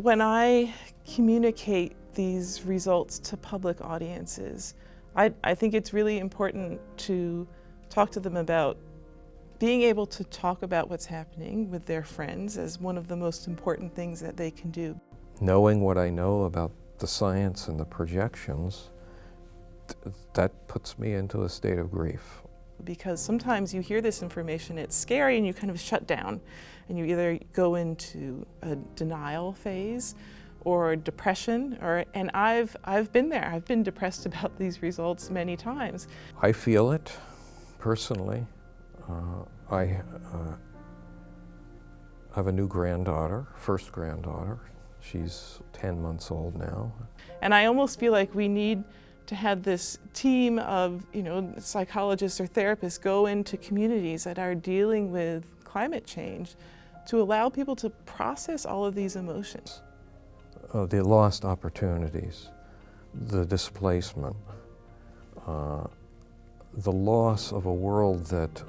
When I communicate these results to public audiences, I think it's really important to talk to them about being able to talk about what's happening with their friends as one of the most important things that they can do. Knowing what I know about the science and the projections, that puts me into a state of grief. Because sometimes you hear this information, it's scary, and you kind of shut down, and you either go into a denial phase or depression, and I've been there. I've been depressed about these results many times. I feel it personally. I have a new granddaughter, first granddaughter. She's 10 months old now. And I almost feel like we need to have this team of, psychologists or therapists go into communities that are dealing with climate change to allow people to process all of these emotions. The lost opportunities, the displacement, the loss of a world that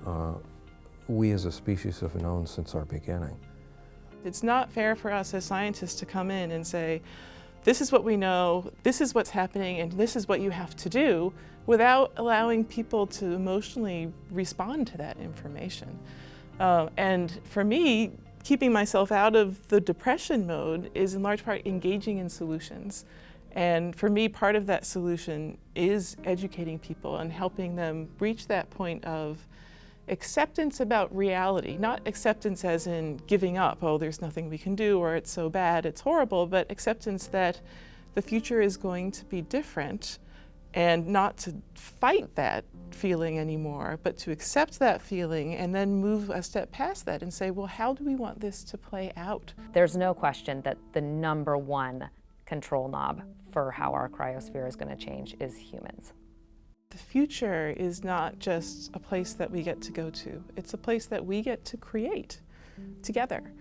we as a species have known since our beginning. It's not fair for us as scientists to come in and say, this is what we know, this is what's happening, and this is what you have to do, without allowing people to emotionally respond to that information. And for me, keeping myself out of the depression mode is in large part engaging in solutions. And for me, part of that solution is educating people and helping them reach that point of acceptance about reality, not acceptance as in giving up, oh, there's nothing we can do, or it's so bad, it's horrible, but acceptance that the future is going to be different, and not to fight that feeling anymore, but to accept that feeling and then move a step past that and say, well, how do we want this to play out? There's no question that the number one control knob for how our cryosphere is going to change is humans. The future is not just a place that we get to go to. It's a place that we get to create together.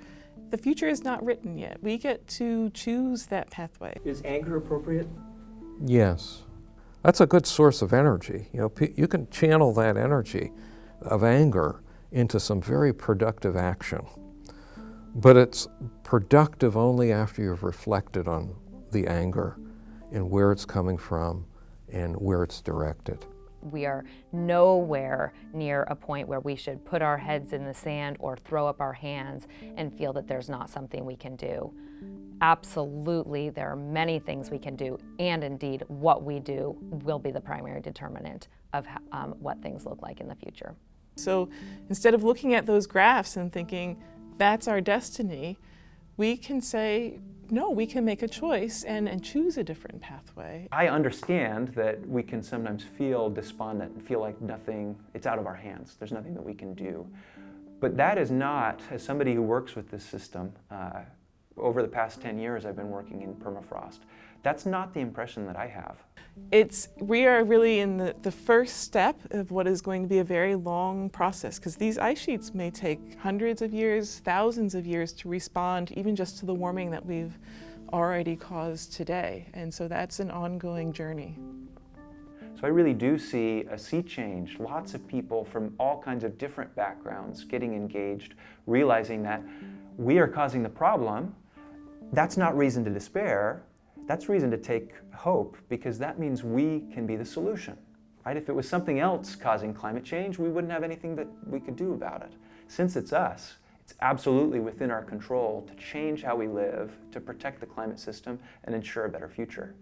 The future is not written yet. We get to choose that pathway. Is anger appropriate? Yes. That's a good source of energy. You can channel that energy of anger into some very productive action. But it's productive only after you've reflected on the anger and where it's coming from and where it's directed. We are nowhere near a point where we should put our heads in the sand or throw up our hands and feel that there's not something we can do. Absolutely, there are many things we can do, and indeed, what we do will be the primary determinant of what things look like in the future. So instead of looking at those graphs and thinking, that's our destiny, we can say, no, we can make a choice and choose a different pathway. I understand that we can sometimes feel despondent and feel like it's out of our hands. There's nothing that we can do. But that is not, as somebody who works with this system, over the past 10 years I've been working in permafrost, that's not the impression that I have. We are really in the first step of what is going to be a very long process, because these ice sheets may take hundreds of years, thousands of years to respond even just to the warming that we've already caused today. And so that's an ongoing journey. So I really do see a sea change, lots of people from all kinds of different backgrounds getting engaged, realizing that we are causing the problem. That's not reason to despair. That's reason to take hope, because that means we can be the solution, right? If it was something else causing climate change, we wouldn't have anything that we could do about it. Since it's us, it's absolutely within our control to change how we live, to protect the climate system, and ensure a better future.